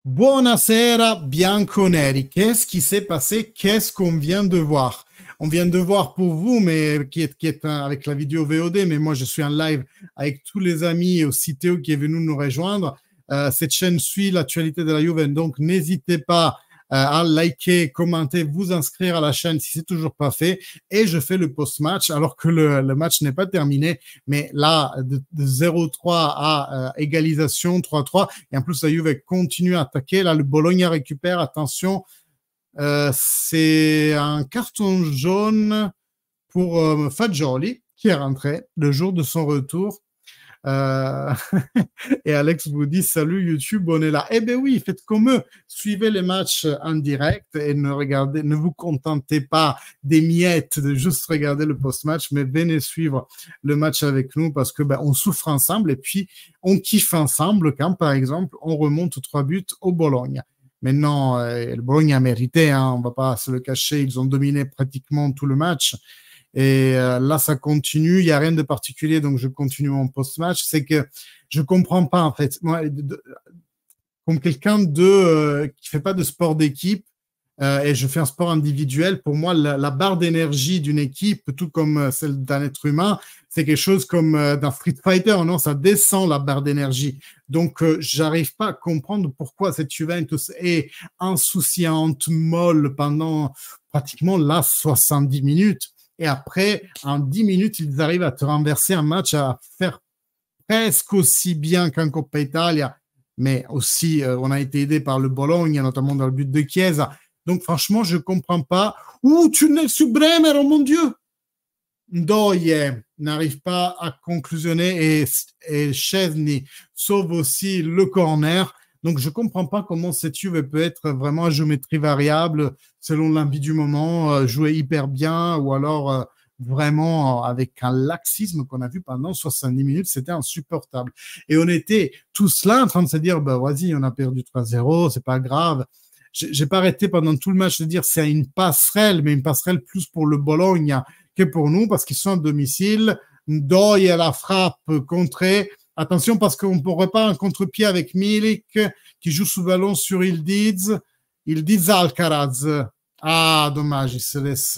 Buonasera bianconeri. Qu'est-ce qui s'est passé? Qu'est-ce qu'on vient de voir? On vient de voir pour vous, mais qui est avec la vidéo VOD, mais moi je suis en live avec tous les amis au Citeo qui est venu nous rejoindre. Cette chaîne suit l'actualité de la Juve, donc n'hésitez pas à liker, commenter, vous inscrire à la chaîne si c'est toujours pas fait. Et je fais le post-match alors que le match n'est pas terminé. Mais là, de 0-3 à égalisation, 3-3. Et en plus, la Juve continue à attaquer. Là, le Bologna récupère. Attention, c'est un carton jaune pour Fagioli qui est rentré le jour de son retour. Et Alex vous dit salut YouTube, on est là. Eh ben oui, faites comme eux, suivez les matchs en direct et ne vous contentez pas des miettes de juste regarder le post-match, mais venez suivre le match avec nous parce que on souffre ensemble et puis on kiffe ensemble quand par exemple on remonte 3 buts au Bologne. Maintenant, le Bologne a mérité, hein, on va pas se le cacher, ils ont dominé pratiquement tout le match. Et là, ça continue. Il n'y a rien de particulier, donc je continue mon post-match. C'est que je comprends pas, en fait. Moi, comme quelqu'un qui fait pas de sport d'équipe et je fais un sport individuel, pour moi, la barre d'énergie d'une équipe, tout comme celle d'un être humain, c'est quelque chose comme dans Street Fighter. Non, ça descend la barre d'énergie. Donc, j'arrive pas à comprendre pourquoi cette Juventus est insouciante, molle pendant pratiquement là 70 minutes. Et après, en 10 minutes, ils arrivent à te renverser un match, à faire presque aussi bien qu'en Coppa Italia. Mais aussi, on a été aidé par le Bologna, notamment dans le but de Chiesa. Donc, franchement, je ne comprends pas. Tunnel sur Bremer, oh mon Dieu! Ndoye n'arrive pas à conclusionner et Szczesny sauve aussi le corner. Donc, je ne comprends pas comment cette Juve peut être vraiment à géométrie variable selon l'envie du moment, jouer hyper bien ou alors vraiment avec un laxisme qu'on a vu pendant 70 minutes. C'était insupportable. Et on était tous là en train de se dire, vas-y, on a perdu 3-0, c'est pas grave. J'ai pas arrêté pendant tout le match de dire c'est une passerelle, mais une passerelle plus pour le Bologna que pour nous parce qu'ils sont à domicile. Ndoye à la frappe contrée. Attention parce qu'on ne pourrait pas un contre-pied avec Milik qui joue sous ballon sur Ildiz. Ildiz Alcaraz. Ah, dommage, il se laisse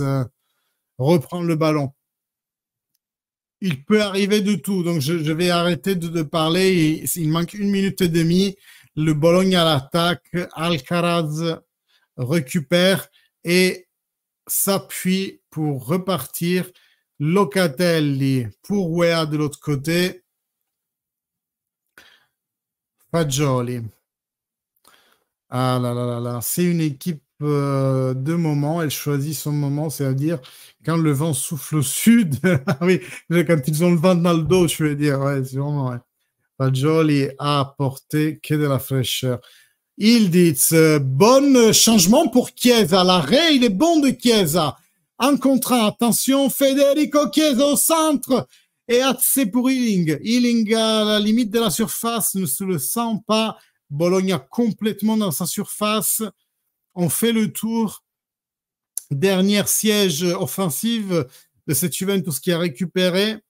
reprendre le ballon. Il peut arriver de tout, donc je vais arrêter de parler. Il manque 1 minute et demie. Le Bologne à l'attaque. Alcaraz récupère et s'appuie pour repartir. Locatelli pour Weah de l'autre côté. Fagioli. Ah là là là là, c'est une équipe de moment, elle choisit son moment, c'est-à-dire quand le vent souffle au sud, oui, quand ils ont le vent dans le dos, je veux dire, ouais, c'est vraiment, ouais. Fagioli a apporté que de la fraîcheur. Ildiz, bon changement pour Chiesa, l'arrêt, il est bon de Chiesa. En contre, attention, Federico Chiesa au centre. Et Atse pour Ealing. Ealing à la limite de la surface, ne se le sent pas. Bologna complètement dans sa surface. On fait le tour. Dernière siège offensive de cette Juventus qui a récupéré.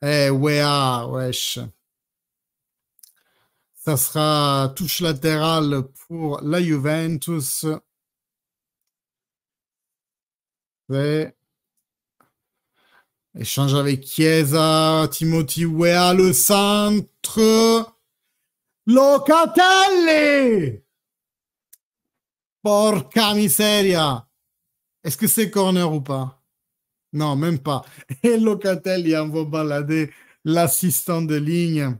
Wesh. Ça sera touche latérale pour la Juventus. Échange avec Chiesa, Timothy Weah, le centre. Locatelli! Porca miseria! Est-ce que c'est corner ou pas? Non, même pas. Et Locatelli envoie balader l'assistant de ligne.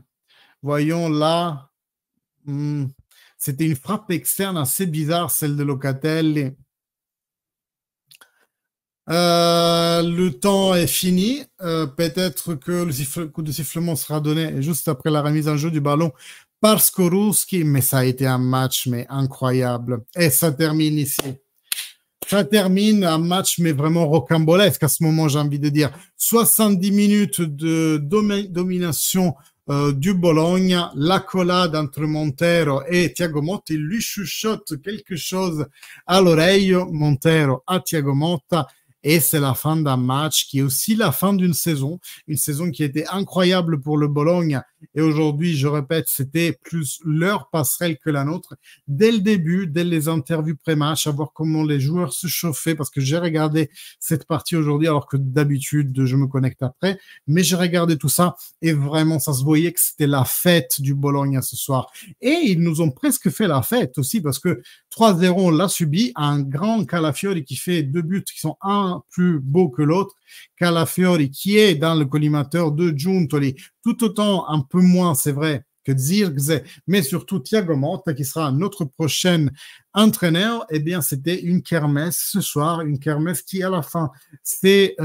Voyons là. C'était une frappe externe assez bizarre, celle de Locatelli. Le temps est fini. Peut-être que le coup de sifflement sera donné juste après la remise en jeu du ballon par Skorupski, mais ça a été un match mais incroyable. Et ça termine ici. Ça termine un match mais vraiment rocambolesque à ce moment, j'ai envie de dire. 70 minutes de domination du Bologne, l'accolade entre Montero et Thiago Motta, il lui chuchote quelque chose à l'oreille, Montero à Thiago Motta. Et c'est la fin d'un match qui est aussi la fin d'une saison, une saison qui était incroyable pour le Bologne Et aujourd'hui, je répète, c'était plus leur passerelle que la nôtre. Dès le début, dès les interviews pré-match, à voir comment les joueurs se chauffaient, parce que j'ai regardé cette partie aujourd'hui, alors que d'habitude, je me connecte après. Mais j'ai regardé tout ça et vraiment, ça se voyait que c'était la fête du Bologna ce soir. Et ils nous ont presque fait la fête aussi, parce que 3-0, on l'a subi. Un grand Calafiori qui fait 2 buts qui sont un plus beau que l'autre. Calafiori qui est dans le collimateur de Giuntoli, tout autant un peu moins, c'est vrai, que Zirkzee, mais surtout Thiago Motta qui sera notre prochain entraîneur. Eh bien, c'était une kermesse ce soir, une kermesse qui à la fin s'est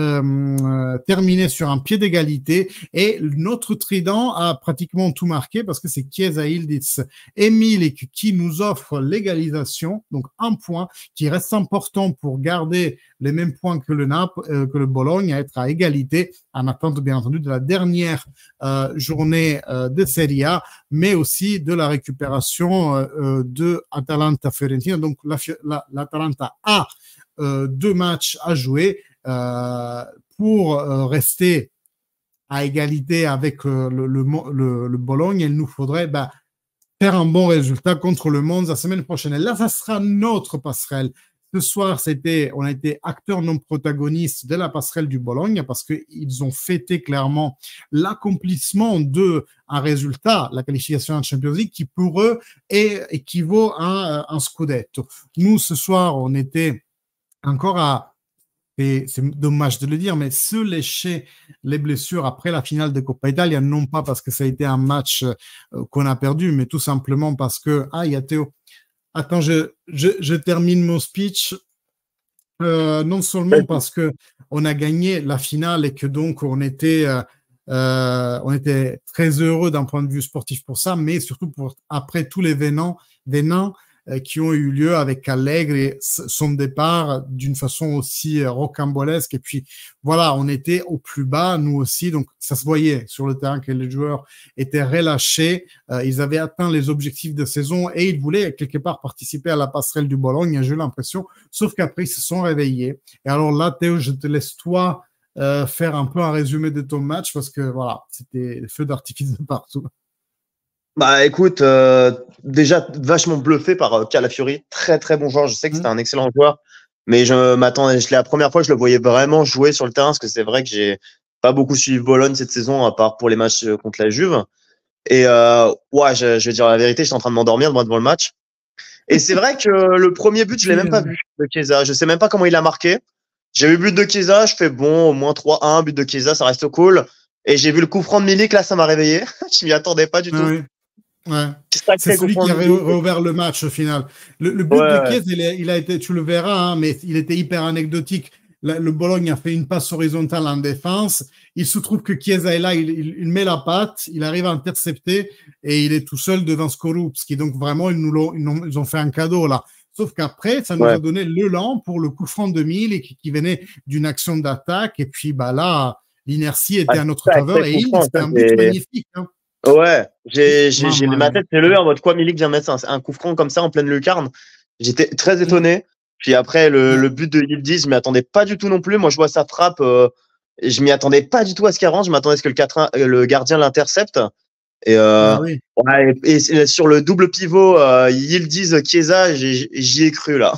terminée sur un pied d'égalité et notre trident a pratiquement tout marqué parce que c'est Chiesa, Ildiz et Milik qui nous offrent l'égalisation, donc un point qui reste important pour garder les mêmes points que le Bologne, à être à égalité en attente bien entendu de la dernière journée de Serie A, mais aussi de la récupération de Atalanta-Fiorentina. Donc l'Atalanta a 2 matchs à jouer pour rester à égalité avec le Bologne. Il nous faudrait faire un bon résultat contre le Monza la semaine prochaine. Et là, ça sera notre passerelle. Ce soir, on a été acteurs non protagonistes de la passerelle du Bologne parce qu'ils ont fêté clairement l'accomplissement d'un résultat, la qualification en Champions League, qui pour eux équivaut à un scudetto. Nous, ce soir, on était encore et c'est dommage de le dire, mais se lécher les blessures après la finale de Coppa Italia, non pas parce que ça a été un match qu'on a perdu, mais tout simplement parce que... Ah, il y a Théo. Attends, je termine mon speech. Non seulement parce que on a gagné la finale et que donc on était très heureux d'un point de vue sportif pour ça, mais surtout après tous les vénins qui ont eu lieu avec Allegri et son départ d'une façon aussi rocambolesque. Et puis voilà, on était au plus bas, nous aussi. Donc ça se voyait sur le terrain que les joueurs étaient relâchés. Ils avaient atteint les objectifs de saison et ils voulaient quelque part participer à la passerelle du Bologne, j'ai eu l'impression. Sauf qu'après, ils se sont réveillés. Et alors là, Théo, je te laisse toi faire un peu un résumé de ton match parce que voilà, c'était feu d'artifice de partout. Bah écoute, déjà vachement bluffé par Calafiori, très très bon joueur. Je sais que c'était un excellent joueur, mais je m'attendais. La première fois, je le voyais vraiment jouer sur le terrain, parce que c'est vrai que j'ai pas beaucoup suivi Bologne cette saison, à part pour les matchs contre la Juve. Et ouais, je vais dire la vérité, j'étais en train de m'endormir devant le match. Et c'est vrai que le premier but, je l'ai même pas vu de Chiesa. Je sais même pas comment il a marqué. J'ai vu le but de Chiesa, je fais bon, au moins 3-1, but de Chiesa, ça reste cool. Et j'ai vu le coup franc de Milik, là, ça m'a réveillé. Je m'y attendais pas du tout. Oui. Ouais. C'est celui qui a réouvert le match au final. Le but de Chiesa, il a été, tu le verras, hein, mais il était hyper anecdotique. Le Bologne a fait une passe horizontale en défense. Il se trouve que Chiesa est là, il met la patte, il arrive à intercepter et il est tout seul devant Skorupski. Donc vraiment, ils ont fait un cadeau là. Sauf qu'après, ça nous a donné l'élan pour le coup franc de Milik qui venait d'une action d'attaque. Et puis là, l'inertie était à notre faveur et c'était un but magnifique. Hein. Ouais, j'ai ma tête s'est levée en mode quoi, Milik vient mettre un coup franc comme ça en pleine lucarne. J'étais très étonné. Puis après, le but de Yildiz, je m'y attendais pas du tout non plus. Moi, je vois sa frappe, je m'y attendais pas du tout à ce qu'elle rentre. Je m'attendais à ce que le gardien l'intercepte. Et, ouais, et sur le double pivot, Yildiz Chiesa, j'y ai cru là.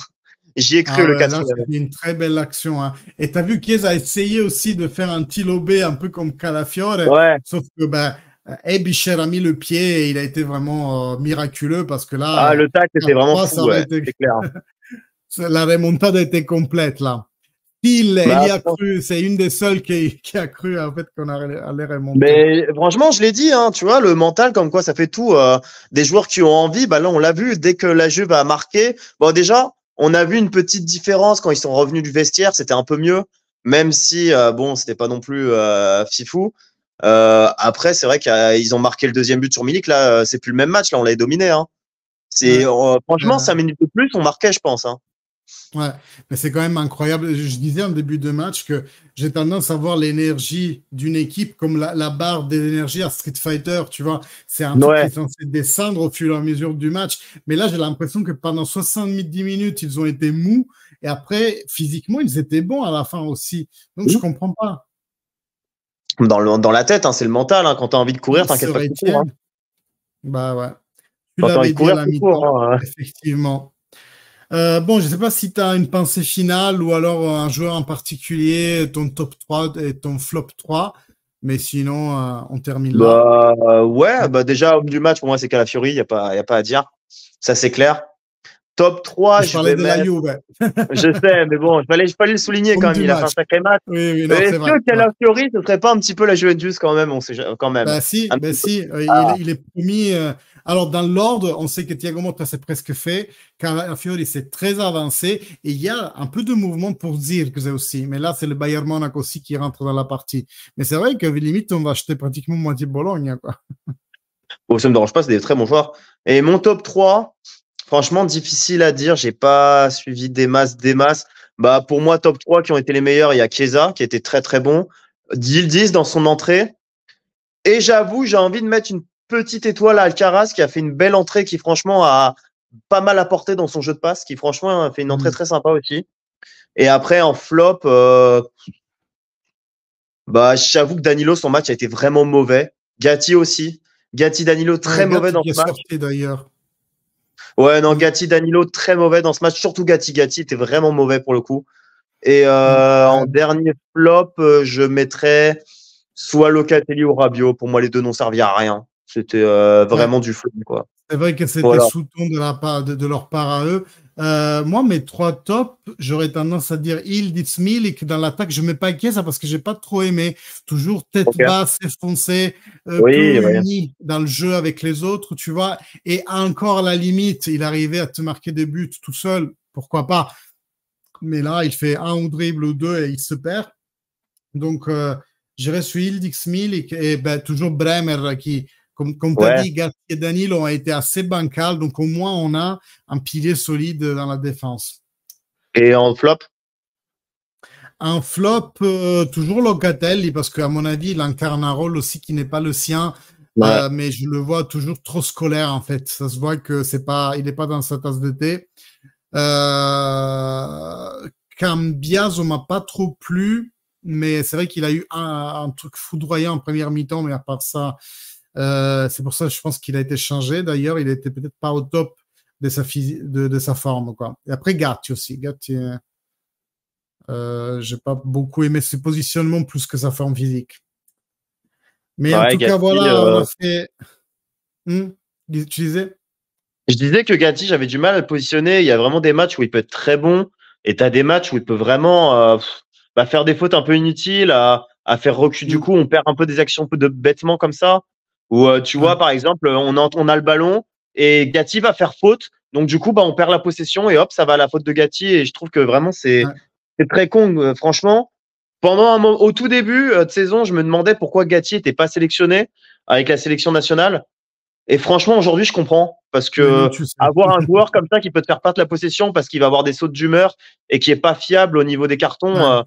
J'y ai cru le 4. C'était une très belle action. Hein. Et tu as vu Chiesa a essayé aussi de faire un tilobé un peu comme Calafiore. Ouais. Sauf que Ebischer a mis le pied et il a été vraiment miraculeux parce que là. Le tac était vraiment fou, c'est clair. La remontada était complète là. Il y a cru, c'est une des seules qui a cru en fait qu'on allait remonter. Mais franchement, je l'ai dit, hein, tu vois, le mental, comme quoi ça fait tout. Des joueurs qui ont envie, là on l'a vu, dès que la Juve a marqué, bon déjà, on a vu une petite différence quand ils sont revenus du vestiaire, c'était un peu mieux, même si bon, c'était pas non plus fifou. Après, c'est vrai qu'ils ont marqué le deuxième but sur Milik, là, c'est plus le même match, là, on l'a dominé. Hein. Franchement, 5 minutes de plus, on marquait, je pense. Hein. Ouais, mais c'est quand même incroyable. Je disais en début de match que j'ai tendance à voir l'énergie d'une équipe comme la barre d'énergie à Street Fighter, tu vois. C'est un truc qui est censé descendre au fur et à mesure du match. Mais là, j'ai l'impression que pendant 70 minutes, ils ont été mous. Et après, physiquement, ils étaient bons à la fin aussi. Donc, je comprends pas. dans la tête, hein, c'est le mental. Hein. Quand tu as envie de courir, Il se t'inquiète pas que tu cours. Hein. retient. Bah ouais. Tu Quand tu as envie l'avais de dit à courir, la tu cours. mi-temps, Hein. effectivement. Bon, je ne sais pas si tu as une pensée finale ou alors un joueur en particulier, ton top 3 et ton flop 3, mais sinon, on termine là. Ouais, bah déjà, homme du match, pour moi, c'est Calafiori, y a pas à dire. Ça, c'est clair. Top 3, Je je parlais vais de la mettre. Juve. Je sais, mais bon, je fallait le souligner quand Homme même. du Il a fait un match. sacré match. Oui, oui, non, Est-ce c'est vrai. que Calafiori, ce serait pas un petit peu la Juventus quand même? On sait quand même. Ben si, Un ben petit peu. si, Ah, il est promis. Alors, dans l'ordre, on sait que Thiago Motta, c'est presque fait. Calafiori, c'est très avancé. Et il y a un peu de mouvement pour dire que c'est aussi. Mais là, c'est le Bayern Monaco aussi qui rentre dans la partie. Mais c'est vrai que limite, on va acheter pratiquement moitié Bologne, quoi. bon, ça me dérange pas, c'est des très bons joueurs. Et mon top 3, franchement, difficile à dire. J'ai pas suivi des masses, des masses. Bah, pour moi, top 3 qui ont été les meilleurs, il y a Chiesa, qui était très très bon. Yildiz dans son entrée. Et j'avoue, j'ai envie de mettre une petite étoile à Alcaraz, qui a fait une belle entrée, qui franchement a pas mal apporté dans son jeu de passe, qui franchement a fait une entrée Mm. très sympa aussi. Et après, en flop, bah, j'avoue que Danilo, son match a été vraiment mauvais. Gatti aussi. Gatti, Danilo, Ouais, très mauvais Gatti dans qui ce est match. sorti d'ailleurs. Ouais, non, Mm. Gatti, Danilo, très mauvais dans ce match. Surtout Gatti. Gatti était vraiment mauvais pour le coup. Et Mm. en Ouais. dernier flop, je mettrais soit Locatelli ou Rabiot. Pour moi, les deux n'ont servi à rien. C'était Ouais. vraiment du flop, quoi. C'est vrai que c'était Voilà. sous ton de, la part, de leur part à eux. Moi, mes trois tops, j'aurais tendance à dire Yildiz, Milik dans l'attaque. Je ne mets pas Chiesa parce que j'ai pas trop aimé. Toujours tête Ok. basse, effondée, Oui, peu oui. uni dans le jeu avec les autres, tu vois. Et encore à la limite, il arrivait à te marquer des buts tout seul. Pourquoi pas? Mais là, il fait un ou dribble ou deux et il se perd. Donc, j'irai sur Yildiz, Milik et ben, toujours Bremer qui, comme tu as Ouais. dit, Gatti et Danilo ont été assez bancals. Donc, au moins, on a un pilier solide dans la défense. Et en flop? Un flop, toujours Locatelli, parce qu'à mon avis, il incarne un rôle aussi qui n'est pas le sien. Ouais. Mais je le vois toujours trop scolaire, en fait. Ça se voit que c'est pas, il n'est pas dans sa tasse de thé. Cambiaso m'a pas trop plu, mais c'est vrai qu'il a eu un truc foudroyant en première mi-temps, mais à part ça, c'est pour ça que je pense qu'il a été changé. D'ailleurs, il était peut-être pas au top de de sa forme, quoi. Et après, Gatti aussi. Gatti, j'ai pas beaucoup aimé ses positionnements plus que sa forme physique. Mais en Ouais, tout cas, Gatti. voilà, on a fait. Hmm, tu disais? Je disais que Gatti, j'avais du mal à le positionner. Il y a vraiment des matchs où il peut être très bon et tu as des matchs où il peut vraiment faire des fautes un peu inutiles, à faire recul. Du Hmm, coup, on perd un peu des actions un peu de bêtement comme ça. Ou tu ouais, vois, par exemple, on a le ballon et Gatti va faire faute. Donc, du coup, bah, on perd la possession et hop, ça va à la faute de Gatti. Et je trouve que vraiment, ouais, c'est très con. Franchement, au tout début de saison, je me demandais pourquoi Gatti n'était pas sélectionné avec la sélection nationale. Et franchement, aujourd'hui, je comprends. Parce maintenant que tu sais. avoir un joueur comme ça qui peut te faire perdre la possession parce qu'il va avoir des sautes d'humeur et qui est pas fiable au niveau des cartons, Ouais,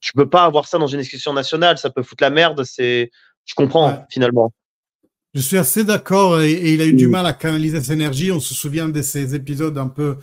tu peux pas avoir ça dans une sélection nationale. Ça peut foutre la merde. Je ouais. comprends, finalement. Je suis assez d'accord et il a eu du Mm. mal à canaliser cette énergie. On se souvient de ces épisodes un peu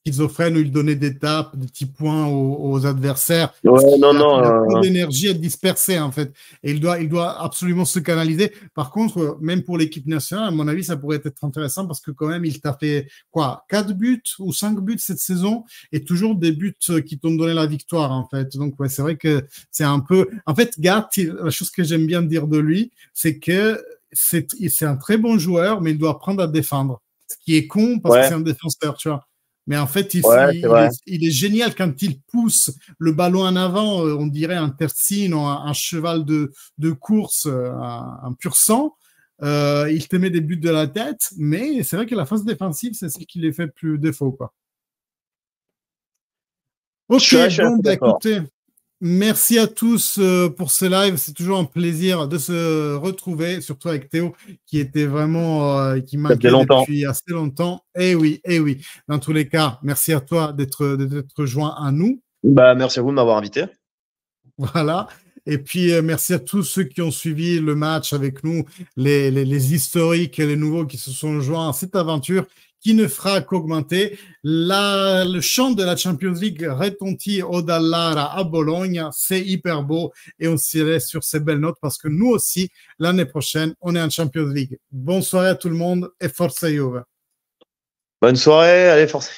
schizophrènes où il donnait des tapes, des petits points aux adversaires parce Ouais, non, il a trop non. d'énergie à disperser en fait. Et il doit absolument se canaliser. Par contre, même pour l'équipe nationale, à mon avis, ça pourrait être intéressant parce que quand même, il t'a fait quoi, 4 buts ou 5 buts cette saison et toujours des buts qui t'ont donné la victoire en fait. Donc ouais, c'est vrai que c'est un peu. En fait, Gart, la chose que j'aime bien dire de lui, c'est que c'est un très bon joueur, mais il doit apprendre à défendre. Ce qui est con parce que Ouais, c'est un défenseur, tu vois. Mais en fait, ouais, c'est vrai. il est génial quand il pousse le ballon en avant. On dirait un Terzino, un cheval de course, un pur sang. Il te met des buts de la tête, mais c'est vrai que la phase défensive, c'est ce qui les fait plus défaut, quoi. Ok, Je suis bon, assez bah d'accord. écoutez, merci à tous pour ce live. C'est toujours un plaisir de se retrouver, surtout avec Théo, qui était vraiment, qui Ça faisait manquait longtemps. depuis assez longtemps. Oui, eh oui. Dans tous les cas, merci à toi d'être joint à nous. Bah, merci à vous de m'avoir invité. Voilà. Et puis, merci à tous ceux qui ont suivi le match avec nous, les historiques et les nouveaux qui se sont joints à cette aventure qui ne fera qu'augmenter. Le chant de la Champions League retentit au Dallara à Bologne. C'est hyper beau et on s'y laisse sur ces belles notes parce que nous aussi, l'année prochaine, on est en Champions League. Bonne soirée à tout le monde et forza Juve. Bonne soirée, allez, forza.